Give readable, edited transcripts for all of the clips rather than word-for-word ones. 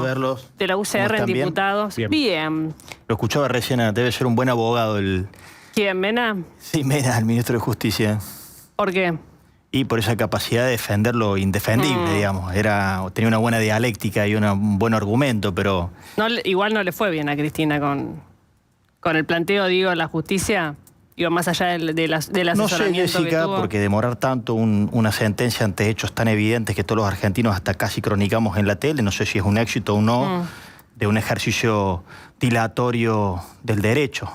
verlos. de la UCR en diputados. Bien. Lo escuchaba recién, debe ser un buen abogado el... ¿Quién, Mena? Sí, Mena, el ministro de Justicia. ¿Por qué? Y por esa capacidad de defender lo indefendible, digamos. Tenía una buena dialéctica y un buen argumento, pero... No, igual no le fue bien a Cristina con el planteo, digo, la justicia... Digo, más allá del asesoramiento. No sé, Jessica, que tuvo. porque demorar tanto una sentencia ante hechos tan evidentes que todos los argentinos hasta casi cronicamos en la tele, no sé si es un éxito o no, de un ejercicio dilatorio del derecho.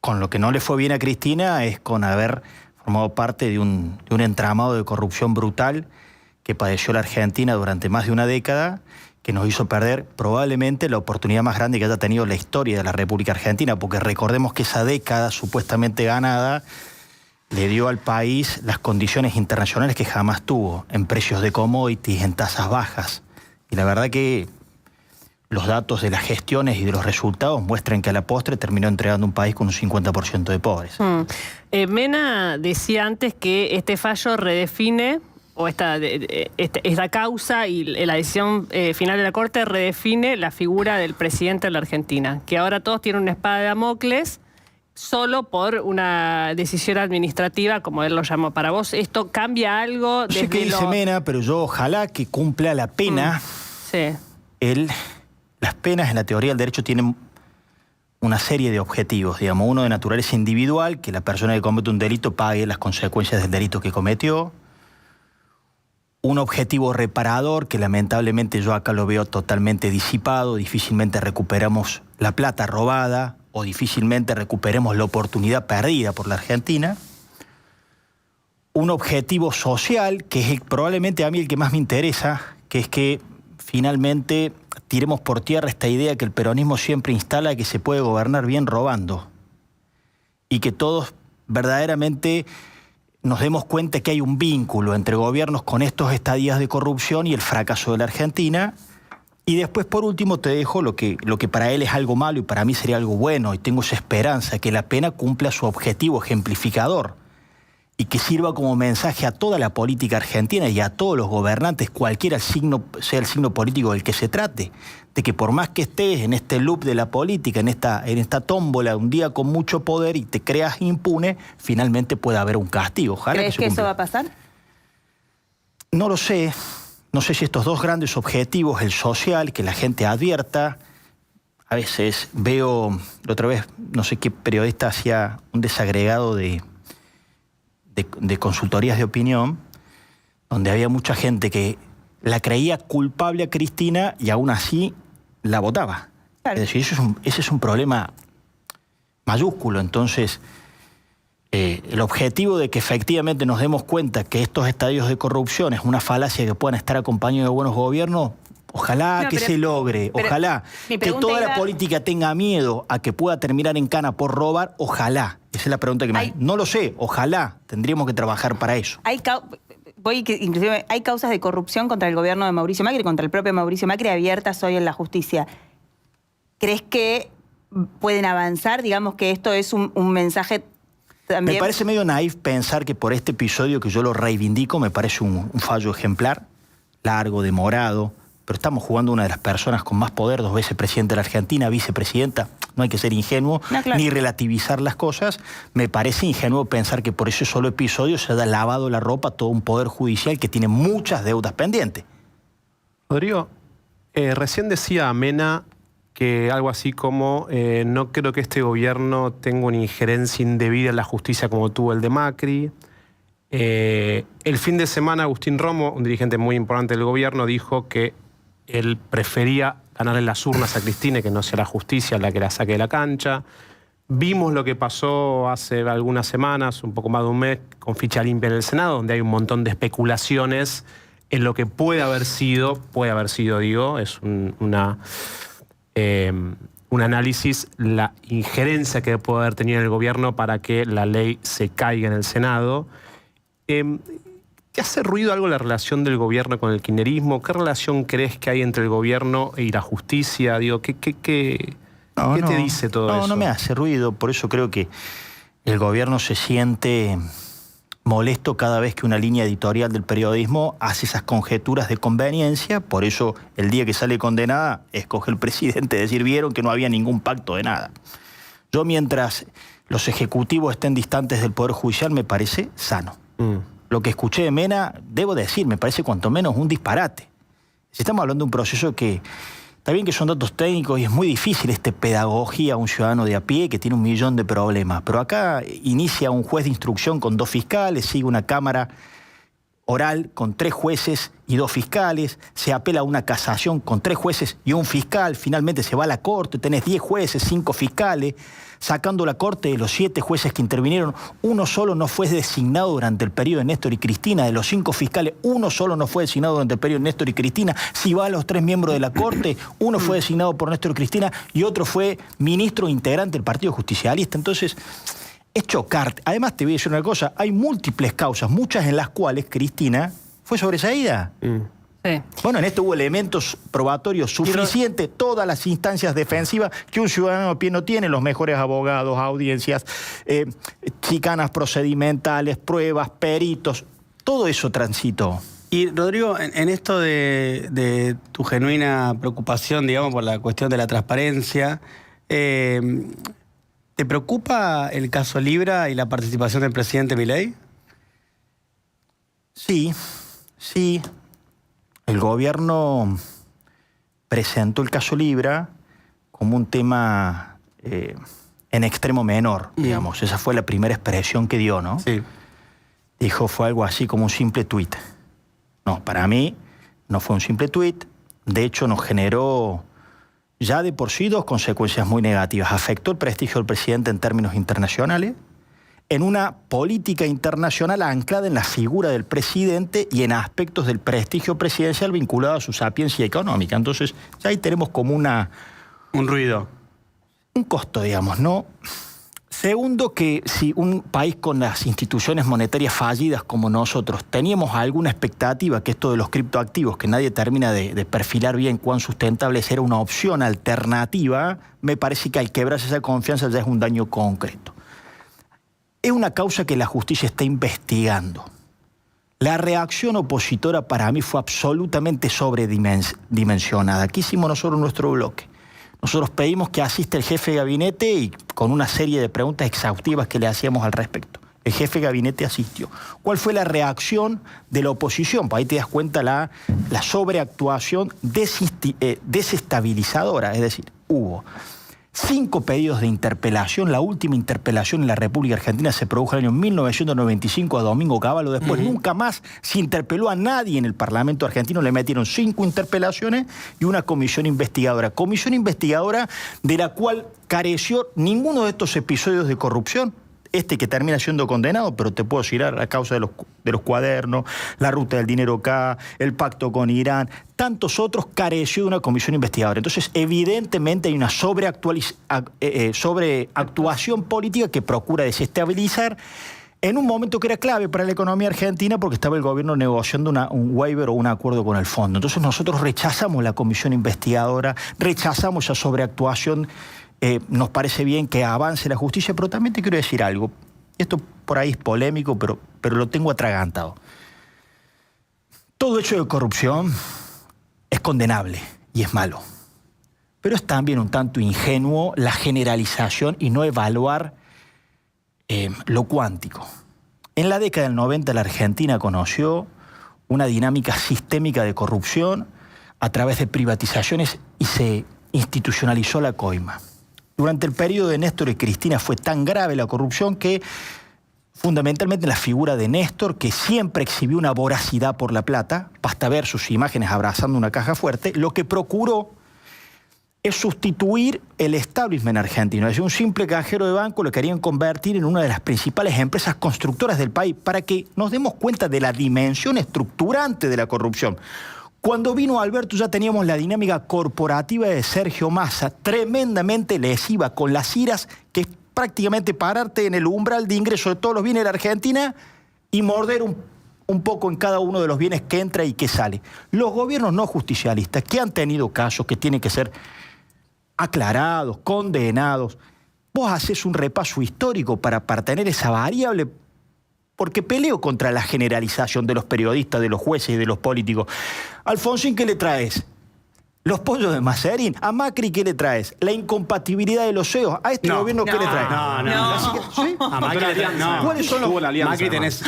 Con lo que no le fue bien a Cristina es con haber formado parte de un entramado de corrupción brutal que padeció la Argentina durante más de una década, que nos hizo perder probablemente la oportunidad más grande que haya tenido la historia de la República Argentina, porque recordemos que esa década supuestamente ganada le dio al país las condiciones internacionales que jamás tuvo, en precios de commodities, en tasas bajas. Y la verdad que los datos de las gestiones y de los resultados muestran que a la postre terminó entregando un país con un 50% de pobres. Mena decía antes que este fallo redefine... o esta causa y la decisión final de la Corte redefine la figura del presidente de la Argentina, que ahora todos tienen una espada de Damocles solo por una decisión administrativa, como él lo llamó. Para vos, ¿esto cambia algo? No sé qué dice Mena, pero yo ojalá que cumpla la pena. Sí. Las penas en la teoría del derecho tienen una serie de objetivos, digamos, uno de naturaleza individual, que la persona que comete un delito pague las consecuencias del delito que cometió. Un objetivo reparador, que lamentablemente yo acá lo veo totalmente disipado, difícilmente recuperamos la plata robada o difícilmente recuperemos la oportunidad perdida por la Argentina. Un objetivo social, que es probablemente a mí el que más me interesa, que es que finalmente tiremos por tierra esta idea que el peronismo siempre instala, que se puede gobernar bien robando. Y que todos verdaderamente... nos demos cuenta que hay un vínculo entre gobiernos con estos estadías de corrupción y el fracaso de la Argentina. Y después, por último, te dejo lo que para él es algo malo y para mí sería algo bueno, y tengo esa esperanza, que la pena cumpla su objetivo ejemplificador y que sirva como mensaje a toda la política argentina y a todos los gobernantes, cualquiera sea el signo político del que se trate, de que por más que estés en este loop de la política, en esta tómbola, un día con mucho poder y te creas impune, finalmente puede haber un castigo. Ojalá ¿Crees que eso va a pasar? No lo sé. No sé si estos dos grandes objetivos, el social, que la gente advierta. A veces veo, la otra vez, no sé qué periodista hacía un desagregado de consultorías de opinión, donde había mucha gente que la creía culpable a Cristina y aún así la votaba. Claro. Es decir, ese es un problema mayúsculo. Entonces, el objetivo de que efectivamente nos demos cuenta que estos estadios de corrupción es una falacia que puedan estar acompañados de buenos gobiernos, ojalá que se logre, ojalá que toda la política tenga miedo a que pueda terminar en cana por robar, ojalá. Esa es la pregunta que me... No lo sé, ojalá, tendríamos que trabajar para eso. Inclusive hay causas de corrupción contra el gobierno de Mauricio Macri, contra el propio Mauricio Macri, abiertas hoy en la justicia. ¿Crees que pueden avanzar? Digamos que esto es un mensaje también... Me parece medio naif pensar que por este episodio, que yo lo reivindico, me parece un fallo ejemplar, largo, demorado, pero estamos jugando una de las personas con más poder, 2 veces presidenta de la Argentina, vicepresidenta. No hay que ser ingenuo, ni relativizar las cosas. Me parece ingenuo pensar que por ese solo episodio se haya lavado la ropa a todo un poder judicial que tiene muchas deudas pendientes. Rodrigo, recién decía Mena que algo así como no creo que este gobierno tenga una injerencia indebida en la justicia como tuvo el de Macri. El fin de semana Agustín Romo, un dirigente muy importante del gobierno, dijo que él prefería ganar en las urnas a Cristina y que no sea la justicia la que la saque de la cancha. Vimos lo que pasó hace algunas semanas, un poco más de un mes, con ficha limpia en el Senado, donde hay un montón de especulaciones en lo que puede haber sido, digo, es un análisis, la injerencia que puede haber tenido el gobierno para que la ley se caiga en el Senado. ¿Te hace ruido algo la relación del gobierno con el kirchnerismo? ¿Qué relación crees que hay entre el gobierno y la justicia? Digo, ¿qué te dice todo eso? No me hace ruido, por eso creo que el gobierno se siente molesto cada vez que una línea editorial del periodismo hace esas conjeturas de conveniencia. Por eso, el día que sale condenada, escoge el presidente decir, vieron que no había ningún pacto de nada. Yo, mientras los ejecutivos estén distantes del Poder Judicial, me parece sano. Lo que escuché de Mena, debo decir, me parece cuanto menos un disparate. Si estamos hablando de un proceso que, está bien que son datos técnicos y es muy difícil pedagogía a un ciudadano de a pie que tiene 1 millón de problemas, pero acá inicia un juez de instrucción con 2 fiscales, sigue una cámara oral con 3 jueces y 2 fiscales, se apela a una casación con 3 jueces y 1 fiscal, finalmente se va a la corte, tenés 10 jueces, 5 fiscales, sacando la corte de los 7 jueces que intervinieron, 1 solo no fue designado durante el periodo de Néstor y Cristina, de los 5 fiscales, 1 solo no fue designado durante el periodo de Néstor y Cristina, si va a los 3 miembros de la corte, 1 fue designado por Néstor y Cristina y otro fue ministro integrante del Partido Justicialista. Entonces, es chocarte. Además, te voy a decir una cosa, hay múltiples causas, muchas en las cuales Cristina fue sobreseída. Sí. Bueno, en esto hubo elementos probatorios suficientes, todas las instancias defensivas que un ciudadano a pie no tiene, los mejores abogados, audiencias, chicanas procedimentales, pruebas, peritos, todo eso transitó. Y Rodrigo, en esto de tu genuina preocupación, digamos, por la cuestión de la transparencia, ¿te preocupa el caso Libra y la participación del presidente Milei? Sí. El gobierno presentó el caso Libra como un tema en extremo menor, digamos. Esa fue la primera expresión que dio, ¿no? Sí. Dijo, fue algo así como un simple tuit. No, para mí no fue un simple tuit. De hecho, nos generó ya de por sí 2 consecuencias muy negativas. Afectó el prestigio del presidente en términos internacionales, en una política internacional anclada en la figura del presidente y en aspectos del prestigio presidencial vinculado a su sapiencia económica. Entonces, ya ahí tenemos como un ruido. Un costo, digamos, ¿no? Segundo, que si un país con las instituciones monetarias fallidas como nosotros teníamos alguna expectativa que esto de los criptoactivos, que nadie termina de perfilar bien cuán sustentables era una opción alternativa, me parece que al quebrarse esa confianza ya es un daño concreto. Es una causa que la justicia está investigando. La reacción opositora para mí fue absolutamente sobredimensionada. ¿Qué hicimos nosotros en nuestro bloque? Nosotros pedimos que asista el jefe de gabinete y con una serie de preguntas exhaustivas que le hacíamos al respecto. El jefe de gabinete asistió. ¿Cuál fue la reacción de la oposición? Pues ahí te das cuenta la sobreactuación desestabilizadora. Es decir, hubo 5 pedidos de interpelación. La última interpelación en la República Argentina se produjo en el año 1995 a Domingo Cavallo. Después nunca más se interpeló a nadie en el Parlamento argentino. Le metieron 5 interpelaciones y una comisión investigadora. Comisión investigadora de la cual careció ninguno de estos episodios de corrupción. Este que termina siendo condenado, pero te puedo citar a causa de los cuadernos, la ruta del dinero acá, el pacto con Irán, tantos otros, careció de una comisión investigadora. Entonces, evidentemente hay una sobreactuación política que procura desestabilizar en un momento que era clave para la economía argentina porque estaba el gobierno negociando un waiver o un acuerdo con el fondo. Entonces nosotros rechazamos la comisión investigadora, rechazamos esa sobreactuación. Nos parece bien que avance la justicia, pero también te quiero decir algo. Esto por ahí es polémico, pero lo tengo atragantado. Todo hecho de corrupción es condenable y es malo. Pero es también un tanto ingenuo la generalización y no evaluar lo cuántico. En la década del 90 la Argentina conoció una dinámica sistémica de corrupción a través de privatizaciones y se institucionalizó la coima. Durante el periodo de Néstor y Cristina fue tan grave la corrupción que, fundamentalmente en la figura de Néstor, que siempre exhibió una voracidad por la plata, basta ver sus imágenes abrazando una caja fuerte, lo que procuró es sustituir el establishment argentino. Es decir, un simple cajero de banco lo querían convertir en una de las principales empresas constructoras del país para que nos demos cuenta de la dimensión estructurante de la corrupción. Cuando vino Alberto ya teníamos la dinámica corporativa de Sergio Massa, tremendamente lesiva, con las iras que es prácticamente pararte en el umbral de ingreso de todos los bienes de la Argentina y morder un poco en cada uno de los bienes que entra y que sale. Los gobiernos no justicialistas que han tenido casos que tienen que ser aclarados, condenados, vos haces un repaso histórico para tener esa variable porque peleo contra la generalización de los periodistas, de los jueces y de los políticos. Alfonsín, ¿qué le traes? Los pollos de Macerín. A Macri, ¿qué le traes? La incompatibilidad de los CEOs. A este gobierno, ¿qué le traes? ¿Sí? A Macri no. ¿Cuáles son los...? Macri tenés.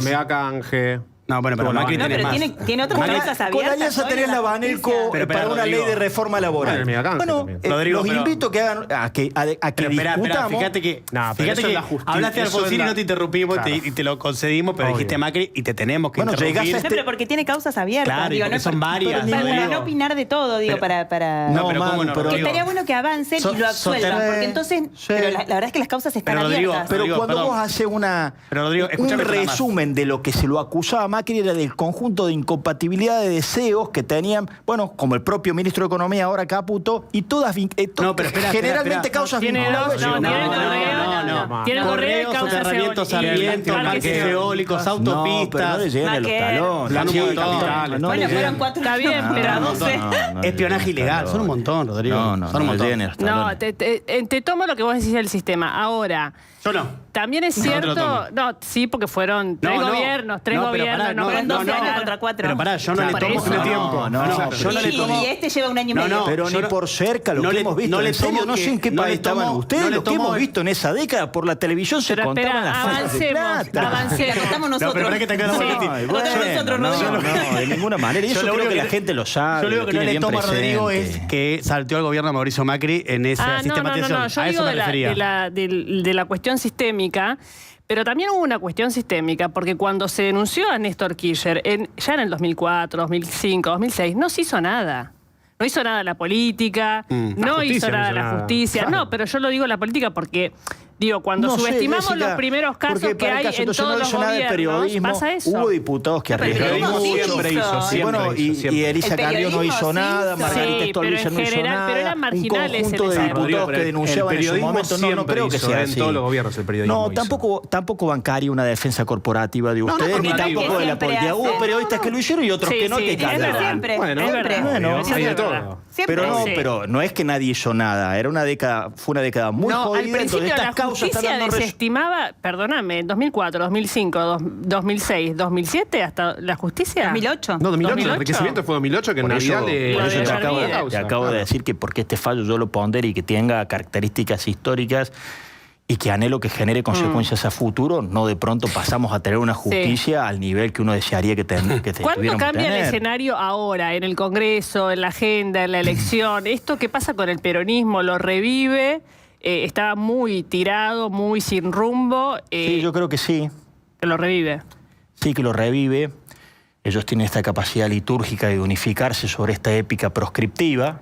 Mega Canje. No, bueno, pero Macri tenés más. Tiene otras causas abiertas. Con la alianza hoy tenés en la la Banelco justicia. para una ley de reforma laboral. Bueno, Rodrigo, los invito que hagan, a que Pero espera, discutamos. fíjate que, No, pero eso es la justicia, hablaste de eso Alfonsín es y la- no te interrumpimos Claro. y te lo concedimos, pero Obvio. dijiste Macri y te tenemos que Bueno, interrumpir. llegás a No, pero porque tiene causas abiertas. Claro, y digo, porque no es son varias, Para Rodrigo. no opinar de todo, digo, Pero- para... No, pero Manu, cómo no, pero- que Rodrigo. estaría bueno que avancen So- y lo absuelvan, soterrar- porque entonces... Sí. Pero la verdad es que las causas están Pero, Rodrigo, abiertas. Pero Rodrigo, cuando perdón. vos haces Pero, Rodrigo, un escúchame nada más. resumen de lo que se lo acusaba a Macri era del conjunto de incompatibilidad de deseos que tenían, bueno, como el propio ministro de Economía, ahora Caputo, y todas No, pero espera, generalmente espera. causas Tiene vinculadas. dos, No, tiene no, correo, no. tiene correo y causas soterramientos, eólicas. sarmientos, parques eólicos, No, pero no autopistas. le lleguen a los Maquer. talones. Plan Sí, de capitales, capitales. no Bueno, le fueron llegan. 4 Está bien, años, pero no sé. Espionaje ilegal, son un montón, Rodrigo. No, no, son un no le montón. lleguen a los No, talones. te tomo lo que vos decís del sistema. Ahora, Yo no. también es No te lo cierto... tomo. No, sí, porque fueron tres gobiernos, tres No, pero gobiernos. pará, no, fueron 12 años contra 4. Pero pará, yo no Claro, le por tomo eso. ese tiempo. No, yo no le tomo. Y este lleva un año y medio. Pero yo ni por cerca lo no que le- hemos visto. no le en serio, tomo no sé que- en qué no país le estaban tomo- ustedes. no le Lo que tomo- hemos visto en esa década por la televisión se Pero contaban espera, las faltas de avancemos, plata. avancemos. La contamos No, pero nosotros. pará que te acabo de Sí. repetir. Ay, Lo contamos bueno, nosotros, no, Rodrigo. no, de ninguna manera. Y Yo eso lo creo único que la que- gente lo sabe. Yo lo único que no tiene le bien tomo a Rodrigo es presente. que salteó al gobierno de Mauricio Macri en esa sistematización. Yo a digo eso me refería. de la cuestión sistémica, pero también hubo una cuestión sistémica, porque cuando se denunció a Néstor Kirchner, ya en el 2004, 2005, 2006, no se hizo nada. No hizo nada la política, no justicia hizo no nada hizo la nada. justicia. Claro. No, pero yo lo digo la política porque, digo, cuando No sé, subestimamos Jessica, los primeros casos porque que para el hay caso, en entonces todos no los hizo nada de gobiernos, periodismo. pasa eso. Hubo diputados que Pero el arriesgaron periodismo sí mucho. hizo. Y bueno, y Elisa El Carrió no hizo periodismo sí nada, hizo. Margarita Sí, Stolbizer pero en no hizo general, nada. pero eran marginales un conjunto en de esa diputados época. que Pero denunciaban el en su periodismo momento. No siempre creo que hizo, sea en así. todos los gobiernos el periodismo No, hizo. tampoco bancaria una defensa corporativa de ustedes, ni porque tampoco de la siempre política. hace. Hubo periodistas que lo hicieron y otros Sí, que no, sí, que es verdad. callaban. Siempre, Bueno, siempre. Bueno, Eso hay es de verdad. todo. Siempre. Pero no, Sí. pero no es que nadie hizo nada. Era una década, fue una década muy No, al jodida. Entonces principio la estas causas están justicia dando desestimaba, perdóname, en 2004, 2005, 2006, 2007, hasta la justicia... 2008. No, 2008, el 2008. enriquecimiento fue 2008, que en Por eso, Navidad le... por eso le te dieron acabo, vida. te acabo de decir que porque este fallo yo lo pondere y que tenga características históricas y que anhelo que genere consecuencias a futuro, no de pronto pasamos a tener una justicia al nivel que uno desearía que ¿Cuándo tuviéramos cambia tener. el escenario ahora, en el Congreso, en la agenda, en la elección? ¿Esto qué pasa con el peronismo? ¿Lo revive? ¿Está muy tirado, muy sin rumbo? Sí, yo creo que sí. Que lo revive. Sí, que lo revive. Ellos tienen esta capacidad litúrgica de unificarse sobre esta épica proscriptiva,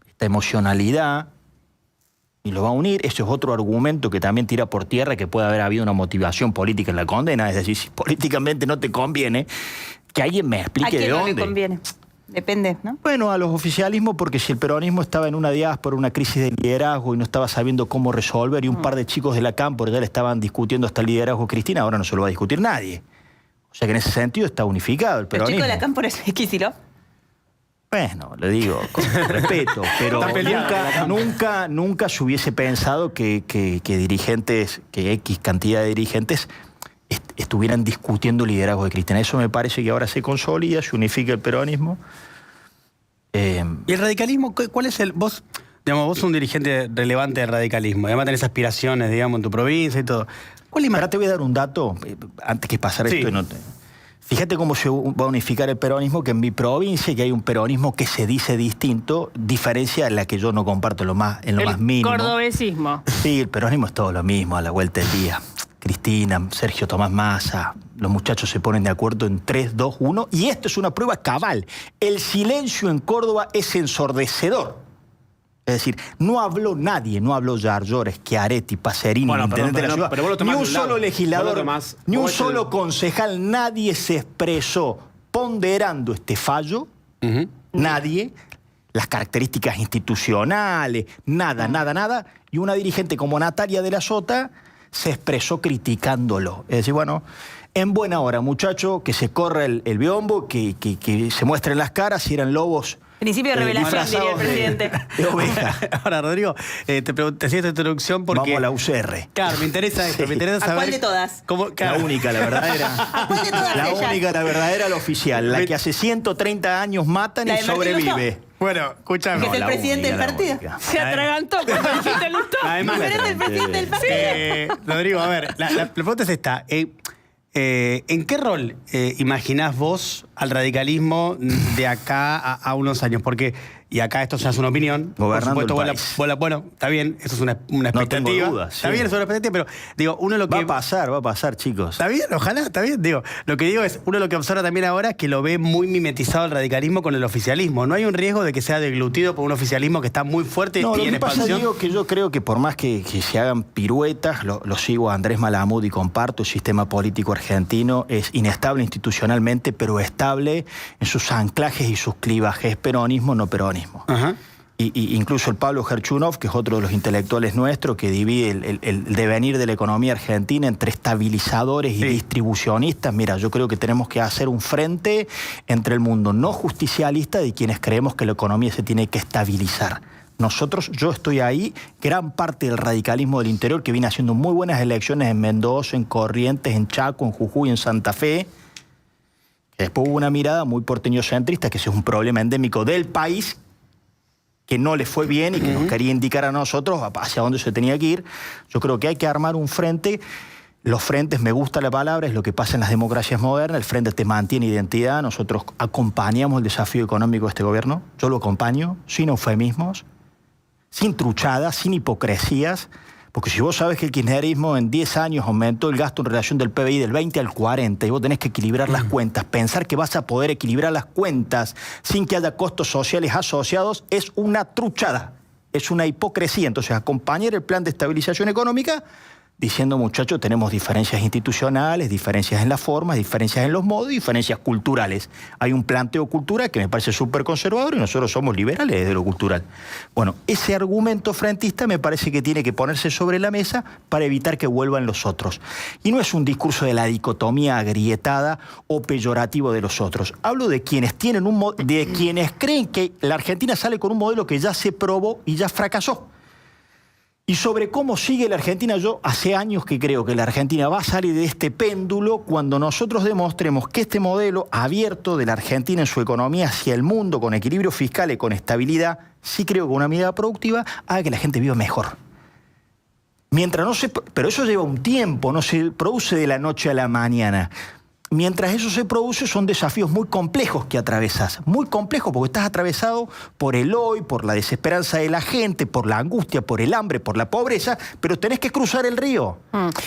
esta emocionalidad, y lo va a unir. Eso es otro argumento que también tira por tierra que puede haber habido una motivación política en la condena. Es decir, si políticamente no te conviene, que alguien me ¿A explique de quién no dónde. le conviene? Depende, ¿no? Bueno, a los oficialismos, porque si el peronismo estaba en una diáspora, una crisis de liderazgo y no estaba sabiendo cómo resolver, y un par de chicos de la Cámpora ya le estaban discutiendo hasta el liderazgo Cristina, ahora no se lo va a discutir nadie. O sea que en ese sentido está unificado el ¿El peronismo. chico de la Cámpora es Kicillof? Bueno, le digo con respeto, pero Está peleada nunca se hubiese pensado que dirigentes, que X cantidad de dirigentes estuvieran discutiendo el liderazgo de Cristina. Eso me parece que ahora se consolida, se unifica el peronismo. ¿Y el radicalismo? ¿Cuál es el...? Vos sos un dirigente relevante del radicalismo. Además tenés aspiraciones, digamos, en tu provincia y todo. ¿Cuál es más? Ahora te voy a dar un dato, antes que pasar Sí. esto. Y no te... Fíjate cómo se va a unificar el peronismo, que en mi provincia que hay un peronismo que se dice distinto, diferencia en la que yo no comparto en lo más El mínimo. cordobesismo. Sí, el peronismo es todo lo mismo a la vuelta del día. Cristina, Sergio Tomás Massa, los muchachos se ponen de acuerdo en 3, 2, 1, y esto es una prueba cabal. El silencio en Córdoba es ensordecedor. Es decir, no habló nadie, no habló Yarlor, Schiaretti, Pacerini, Bueno, intendente de la ciudad, pero vos lo ni tomás un de un lado. solo Vos lo legislador, tomás- ni un vos solo concejal, nadie se expresó ponderando este fallo, nadie, las características institucionales, nada, y una dirigente como Natalia de la Sota se expresó criticándolo. Es decir, bueno, en buena hora, muchacho, que se corra el biombo, que se muestren las caras, si eran lobos Principio de revelación, diría el disfrazados presidente. de oveja. Ahora, Rodrigo, te hacía esta introducción porque... Vamos a la UCR. Claro, me interesa esto, me interesa ¿A saber... cuál de todas? La única, la verdadera. ¿A cuál de todas La ellas? única, la verdadera, la oficial. La que hace 130 años matan ¿La y de Martín sobrevive. Lustó? Bueno, escúchame. Que es el la presidente del la partido. única. Se atragantó cuando dijiste Lustó. Además, Pero era el presidente del partido. Rodrigo, a ver, la pregunta es esta. ¿En qué rol imaginás vos al radicalismo de acá a unos años? Porque, y acá esto ya es una opinión. Gobernando por supuesto, el país. bueno, está bien, eso es una expectativa. tengo dudas, Está sí. bien, es una expectativa, pero digo, uno lo que... Va a pasar, chicos. Está bien, ojalá, está bien. Digo, lo que digo es, uno lo que observa también ahora es que lo ve muy mimetizado el radicalismo con el oficialismo. ¿No hay un riesgo de que sea deglutido por un oficialismo que está muy fuerte No, y lo en que pasa, expansión? digo, que yo creo que por más que se hagan piruetas, lo sigo a Andrés Malamud y comparto, el sistema político argentino es inestable institucionalmente, pero estable en sus anclajes y sus clivajes, peronismo, no peronismo. Ajá. Y incluso el Pablo Gerchunov, que es otro de los intelectuales nuestros, que divide el devenir de la economía argentina entre estabilizadores y Sí. distribucionistas. Mira, yo creo que tenemos que hacer un frente entre el mundo no justicialista de quienes creemos que la economía se tiene que estabilizar. Nosotros, yo estoy ahí, gran parte del radicalismo del interior, que viene haciendo muy buenas elecciones en Mendoza, en Corrientes, en Chaco, en Jujuy, en Santa Fe. Después hubo una mirada muy porteñocentrista, que ese es un problema endémico del país, que no le fue bien y que nos quería indicar a nosotros hacia dónde se tenía que ir. Yo creo que hay que armar un frente. Los frentes, me gusta la palabra, es lo que pasa en las democracias modernas. El frente te mantiene identidad. Nosotros acompañamos el desafío económico de este gobierno. Yo lo acompaño, sin eufemismos, sin truchadas, sin hipocresías. Porque si vos sabes que el kirchnerismo en 10 años aumentó el gasto en relación del PBI del 20 al 40 y vos tenés que equilibrar las cuentas, pensar que vas a poder equilibrar las cuentas sin que haya costos sociales asociados es una truchada, es una hipocresía. Entonces, acompañar el plan de estabilización económica diciendo, muchachos, tenemos diferencias institucionales, diferencias en las formas, diferencias en los modos, diferencias culturales. Hay un planteo cultural que me parece súper conservador y nosotros somos liberales desde lo cultural. Bueno, ese argumento frentista me parece que tiene que ponerse sobre la mesa para evitar que vuelvan los otros. Y no es un discurso de la dicotomía agrietada o peyorativo de los otros. Hablo de quienes tienen de quienes creen que la Argentina sale con un modelo que ya se probó y ya fracasó. Y sobre cómo sigue la Argentina, yo hace años que creo que la Argentina va a salir de este péndulo cuando nosotros demostremos que este modelo abierto de la Argentina en su economía hacia el mundo, con equilibrio fiscal y con estabilidad, sí creo que una mirada productiva haga que la gente viva mejor. Mientras no se... Pero eso lleva un tiempo, no se produce de la noche a la mañana. Mientras eso se produce, son desafíos muy complejos que atravesás. Muy complejos porque estás atravesado por el hoy, por la desesperanza de la gente, por la angustia, por el hambre, por la pobreza, pero tenés que cruzar el río.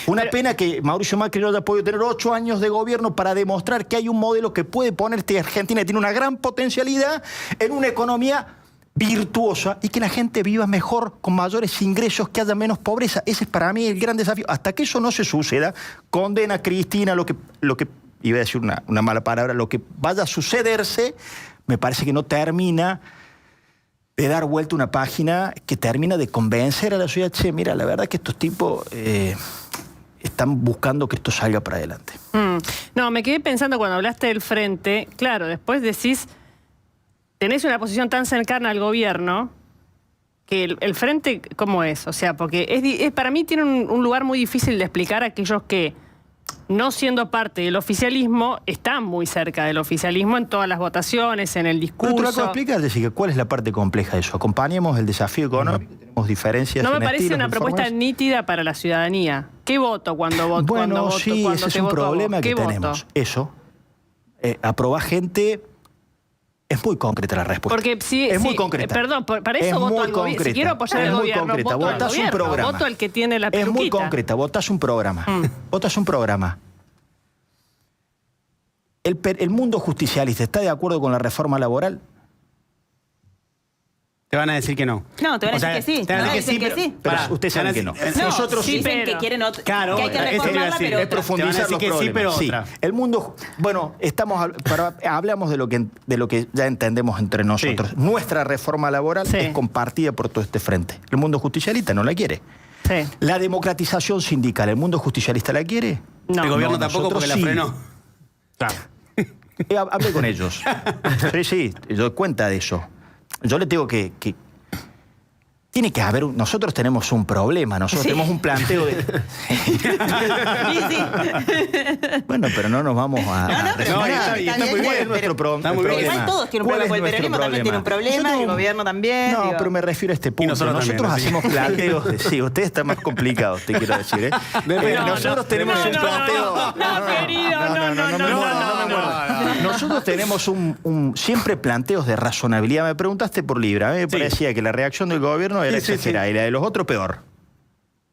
Una pena que Mauricio Macri no haya podido tener 8 años de gobierno para demostrar que hay un modelo que puede ponerte a Argentina, que tiene una gran potencialidad en una economía virtuosa y que la gente viva mejor, con mayores ingresos, que haya menos pobreza. Ese es para mí el gran desafío. Hasta que eso no se suceda, condena a Cristina lo que iba a decir una mala palabra, lo que vaya a sucederse, me parece que no termina de dar vuelta una página, que termina de convencer a la sociedad, che, mira, la verdad que estos tipos están buscando que esto salga para adelante. No, me quedé pensando cuando hablaste del frente, claro, después decís, tenés una posición tan cercana al gobierno, que el frente, ¿cómo es? O sea, porque para mí tiene un lugar muy difícil de explicar a aquellos que, no siendo parte del oficialismo, están muy cerca del oficialismo en todas las votaciones, en el discurso. Pero tú lo acabo de explicar, Jessica, ¿cuál es la parte compleja de eso? Acompañemos el desafío económico, tenemos diferencias. No me en parece estilos, una en propuesta formas. nítida para la ciudadanía. ¿Qué voto cuando voto? Bueno, cuando voto, sí, cuando ese es te un voto a vos? problema que ¿Qué voto? tenemos. Eso, aprobar gente, es muy concreta la respuesta. Porque sí, es sí, muy concreta. Perdón, para Es eso voto muy al gobierno. Si concreta. quiero apoyar Es al muy gobierno, concreta. voto al Votás un gobierno, programa. voto al que tiene la Es peluquita. muy concreta, votás un programa. Votás un programa. ¿El mundo justicialista está de acuerdo con la reforma laboral? Te van a decir que no. No, te van a O sea, decir que sí. Te van a decir que sí, que sí. Pero Pará, ustedes te van a saben que no. decir- Nosotros sí, Dicen pero- que quieren Claro, que hay que eso te iba a reformarla, decir, pero Es otra. profundizar Te van a decir los que sí, problemas. pero otra. El mundo, bueno, hablamos de lo que ya entendemos entre nosotros. Sí. Nuestra reforma laboral Sí. es compartida por todo este frente. El mundo justicialista no la quiere. Sí. La democratización sindical, ¿el mundo justicialista la quiere? No. El gobierno No, tampoco nosotros porque la sí. frenó. Claro. Hablé con ellos. Sí, yo doy cuenta de eso. yo le digo que tiene que haber, nosotros tenemos un problema, nosotros tenemos un planteo de... Bueno, pero no nos vamos a... está muy bien, es nuestro problema. Igual todos tienen un problema, el peronismo también tiene un problema, el gobierno también. No, digo. pero me refiero a este punto. Nosotros hacemos planteos de... Sí, usted está más complicado, te quiero decir, ¿eh? Nosotros tenemos un planteo... Nosotros tenemos siempre planteos de razonabilidad. Me preguntaste por Libra. A mí me parecía que la reacción del gobierno era exagerada y la de los otros peor.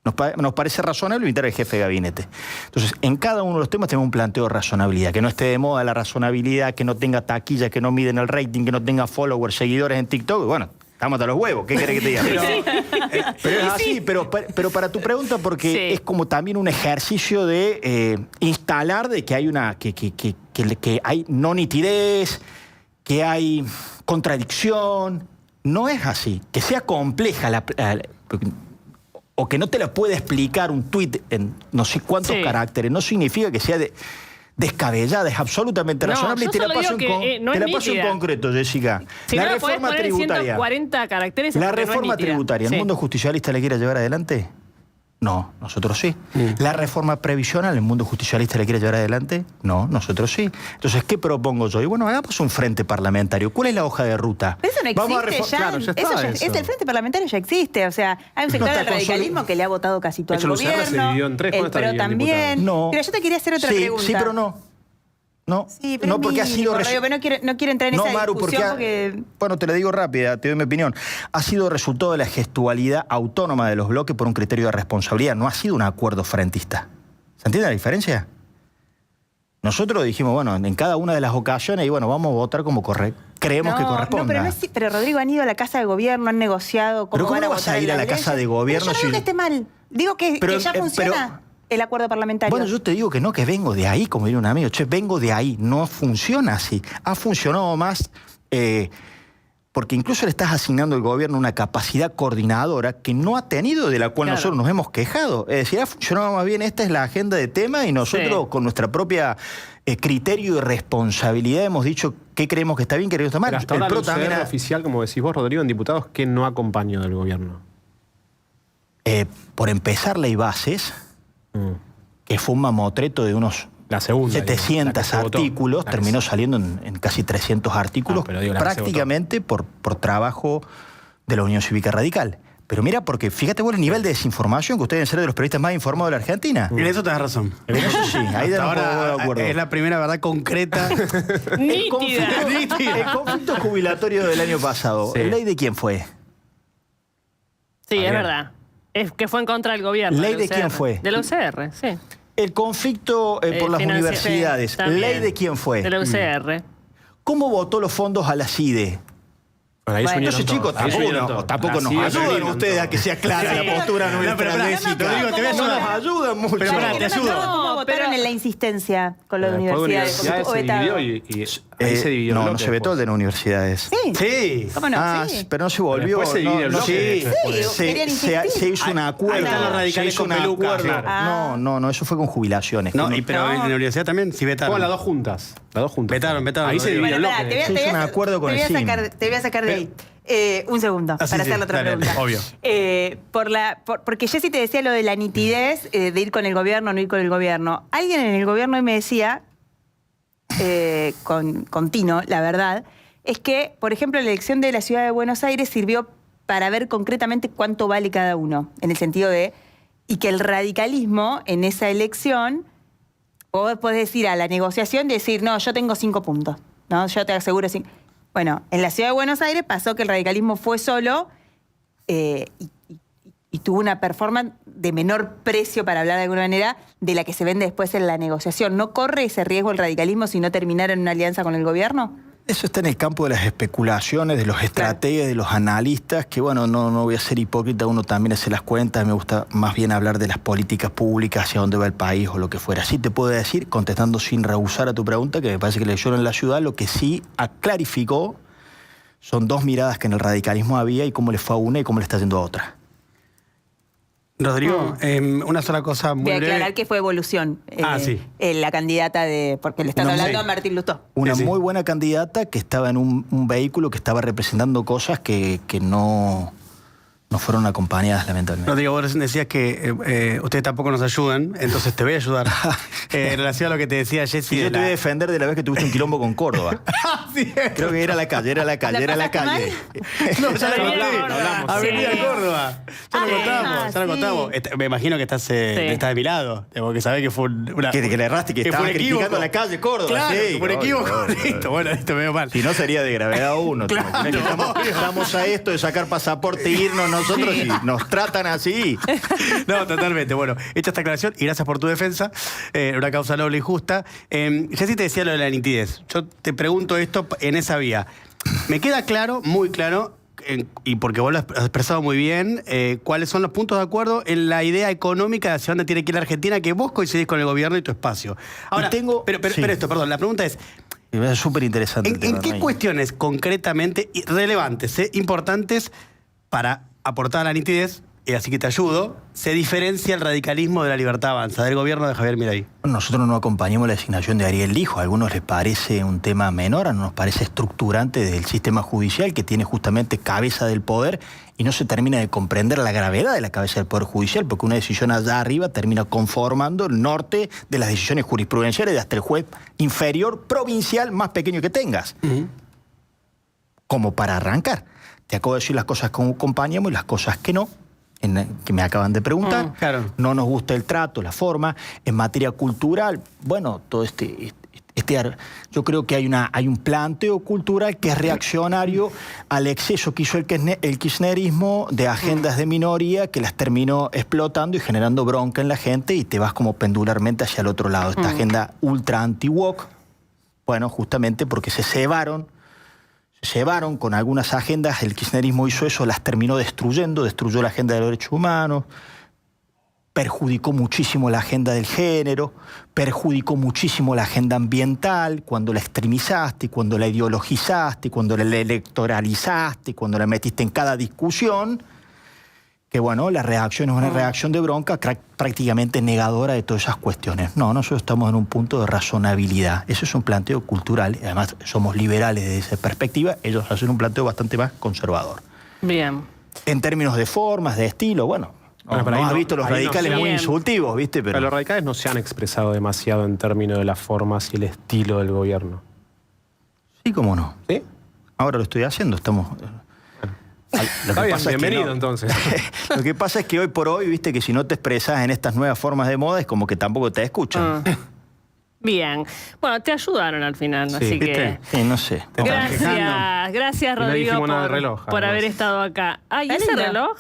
Nos parece razonable invitar al jefe de gabinete. Entonces, en cada uno de los temas tenemos un planteo de razonabilidad. Que no esté de moda la razonabilidad, que no tenga taquilla, que no miden el rating, que no tenga followers, seguidores en TikTok. Bueno, estamos hasta los huevos. ¿Qué querés que te diga? Pero es así. Pero para tu pregunta, porque es como también un ejercicio de instalar de que hay que hay no nitidez, que hay contradicción. No es así. Que sea compleja o que no te la pueda explicar un tuit en no sé cuántos caracteres, no significa que sea descabellada, es absolutamente razonable. Y te la paso en concreto, Jessica. Si la no reforma poner tributaria. 140 caracteres. La reforma tributaria, ¿el mundo justicialista la quiere llevar adelante? No, nosotros sí. ¿La reforma previsional, el mundo justicialista le quiere llevar adelante? No, nosotros sí. Entonces, ¿qué propongo yo? Y bueno, hagamos un frente parlamentario. ¿Cuál es la hoja de ruta? Pero eso no existe ya. Claro, ya está eso. El frente parlamentario ya existe. O sea, hay un sector del radicalismo que le ha votado casi todo el gobierno. Se dividió en tres, el PRO también. No. Pero yo te quería hacer otra pregunta. Sí, pero no. No, sí, pero no porque ha sido... no quiero entrar en esa Maru, discusión porque... Bueno, te lo digo rápida, te doy mi opinión. Ha sido resultado de la gestualidad autónoma de los bloques por un criterio de responsabilidad. No ha sido un acuerdo frentista. ¿Se entiende la diferencia? Nosotros dijimos, bueno, en cada una de las ocasiones, y bueno, vamos a votar como creemos que corresponda. Pero Rodrigo, han ido a la Casa de Gobierno, han negociado cómo van a votar. ¿Pero cómo vas a ir a la Casa de Gobierno? Pero yo no digo que esté mal. Digo que ya funciona. El acuerdo parlamentario. Bueno, yo te digo que no, que vengo de ahí, como diría un amigo. Vengo de ahí. No funciona así. Ha funcionado más porque incluso le estás asignando al gobierno una capacidad coordinadora que no ha tenido, de la cual nosotros nos hemos quejado. Es decir, ha funcionado más bien, esta es la agenda de tema y nosotros con nuestra propia criterio y responsabilidad hemos dicho qué creemos que está bien, qué creemos que está mal. Pero hasta ahora el también oficial, como decís vos, Rodrigo, en diputados, que no acompañó del gobierno. Por empezar, ley bases, que fue un mamotreto de unos 700 artículos, terminó saliendo en casi 300 artículos, prácticamente por trabajo de la Unión Cívica Radical. Pero mira, porque fíjate vos el nivel de desinformación que ustedes deben ser de los periodistas más informados de la Argentina. En eso tenés razón. En eso sí, ahí de acuerdo. Es la primera verdad concreta. El conflicto jubilatorio del año pasado, ¿ley de quién fue? Sí, es verdad. Es que fue en contra del gobierno. ¿Ley de quién fue? De la UCR, sí. El conflicto por las universidades, ¿ley de quién fue? De la UCR. ¿Cómo votó los fondos a la CIDE? Entonces, chicos, tampoco nos ayudan ustedes a que sea clara la postura nuestra. No nos ayudan mucho. Pero te ayudo. ¿Cómo votaron en la insistencia con las universidades? Se dividió y ahí se dividió. No se vetó el de las universidades. Sí. ¿Cómo no? Pero no se volvió. Después se dividió el bloque. Se hizo un acuerdo. Ahí están los radicales con peluca. No, eso fue con jubilaciones. Pero en la universidad también sí vetaron. Las dos juntas. Vetaron. Ahí se dividió el bloque. Se hizo un acuerdo con el CIN. Te voy a sacar de ahí. Un segundo, para hacer la otra pregunta. Obvio. Porque Jessy te decía lo de la nitidez de ir con el gobierno o no ir con el gobierno. Alguien en el gobierno hoy me decía, con Tino, la verdad, es que, por ejemplo, la elección de la ciudad de Buenos Aires sirvió para ver concretamente cuánto vale cada uno, en el sentido de, y que el radicalismo en esa elección, vos podés ir a la negociación y decir, no, yo tengo 5 puntos, ¿no? Yo te aseguro 5. Bueno, en la ciudad de Buenos Aires pasó que el radicalismo fue solo y tuvo una performance de menor precio, para hablar de alguna manera, de la que se vende después en la negociación. ¿No corre ese riesgo el radicalismo si no terminara en una alianza con el gobierno? Eso está en el campo de las especulaciones, de los estrategas, de los analistas, que bueno, no voy a ser hipócrita, uno también hace las cuentas, me gusta más bien hablar de las políticas públicas, hacia dónde va el país o lo que fuera. Sí te puedo decir, contestando sin rehusar a tu pregunta, que me parece que leyó en la ciudad, lo que sí clarificó son 2 miradas que en el radicalismo había y cómo le fue a una y cómo le está yendo a otra. Rodrigo, una sola cosa muy Voy a breve. aclarar que fue Evolución. Sí. La candidata de. Porque le están No, hablando sí. a Martín Lustó. Una Sí. muy buena candidata que estaba en un vehículo que estaba representando cosas que no fueron acompañadas, lamentablemente. Rodrigo, vos recién decías que ustedes tampoco nos ayudan, entonces te voy a ayudar. En relación a lo que te decía Jessy. Y yo te voy a defender de la vez que tuviste un quilombo con Córdoba. Sí. Creo que era la calle. ¿La pasaste No, ya lo Avenida conté. Córdoba. Avenida Sí. Córdoba. Ya lo contamos, ya lo sí. contamos. Me imagino que estás de mi lado, porque sabés que fue una... Que le erraste, que fue estaban un equívoco. criticando la calle Córdoba. Claro, sí, fue un equívoco. obvio. Listo, bueno, esto me veo mal. Si no, sería de gravedad 1. Claro, Estamos a esto de sacar pasaporte e irnos nosotros y nos tratan así. No, totalmente. Bueno, hecha esta aclaración y gracias por tu defensa, una causa noble y justa. Jessy te decía lo de la nitidez. Yo te pregunto esto en esa vía. Me queda claro, muy claro, y porque vos lo has expresado muy bien, cuáles son los puntos de acuerdo en la idea económica de hacia dónde tiene que ir la Argentina, que vos coincidís con el gobierno y tu espacio. Ahora, sí. pero esto, perdón, la pregunta es, Es súper interesante. ¿en qué cuestiones concretamente relevantes, importantes para aportar a la nitidez, y así que te ayudo, se diferencia el radicalismo de la Libertad Avanza, del gobierno de Javier Milei? Nosotros no acompañamos la designación de Ariel Lijo. A algunos les parece un tema menor, a nosotros nos parece estructurante del sistema judicial que tiene justamente cabeza del poder y no se termina de comprender la gravedad de la cabeza del Poder Judicial, porque una decisión allá arriba termina conformando el norte de las decisiones jurisprudenciales de hasta el juez inferior provincial más pequeño que tengas. Como para arrancar. Te acabo de decir las cosas que acompañamos y las cosas que no, que me acaban de preguntar. Claro. No nos gusta el trato, la forma. En materia cultural, bueno, todo yo creo que hay un planteo cultural que es reaccionario al exceso que hizo el kirchnerismo de agendas de minoría que las terminó explotando y generando bronca en la gente y te vas como pendularmente hacia el otro lado. Esta agenda ultra anti-woke, bueno, justamente porque se cebaron con algunas agendas, el kirchnerismo hizo eso, las terminó destruyó la agenda de los derechos humanos, perjudicó muchísimo la agenda del género, perjudicó muchísimo la agenda ambiental, cuando la extremizaste, cuando la ideologizaste, cuando la electoralizaste, cuando la metiste en cada discusión, que bueno, la reacción es una reacción de bronca prácticamente negadora de todas esas cuestiones. No, nosotros estamos en un punto de razonabilidad. Eso es un planteo cultural, y además somos liberales desde esa perspectiva, ellos hacen un planteo bastante más conservador. Bien. En términos de formas, de estilo, bueno, Bueno, pero no ahí has no- visto los ahí no radicales se- muy Bien. insultivos, ¿viste? Pero los radicales no se han expresado demasiado en términos de las formas y el estilo del gobierno. Sí, cómo no. ¿Sí? Ahora lo estoy haciendo, estamos... Está bien, bienvenido, entonces. Lo que pasa es que hoy por hoy, viste, que si no te expresas en estas nuevas formas de moda es como que tampoco te escuchan. Bien. Bueno, te ayudaron al final, Sí, así que... ¿viste? Sí, no sé. Te estás quejando. Gracias Y no Rodrigo dijimos nada por, del reloj, por además. haber estado acá. Ah, ¿y ¿Es ese lindo? reloj?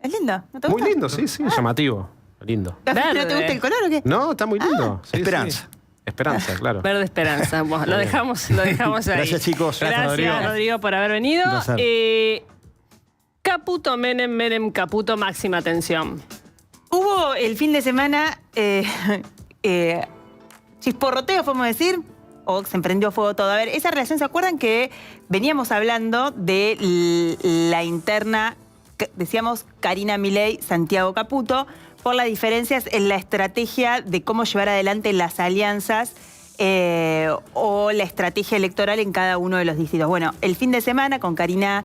¿Es lindo? ¿No te Muy gusta? lindo, sí, sí, llamativo. Lindo. ¿No te Verde. gusta el color o qué? No, está muy lindo. Sí, Esperanza. sí. Esperanza, claro. Verde Esperanza. Bueno, lo dejamos ahí. Gracias, chicos. Gracias, Gracias, Rodrigo, por haber venido. Un placer. Caputo, Menem, Caputo, máxima atención. Hubo el fin de semana chisporroteo, podemos decir, o se emprendió fuego todo. A ver, esa relación, ¿se acuerdan que veníamos hablando de la interna, decíamos, Karina Milei, Santiago Caputo, por las diferencias en la estrategia de cómo llevar adelante las alianzas o la estrategia electoral en cada uno de los distritos? Bueno, el fin de semana con Karina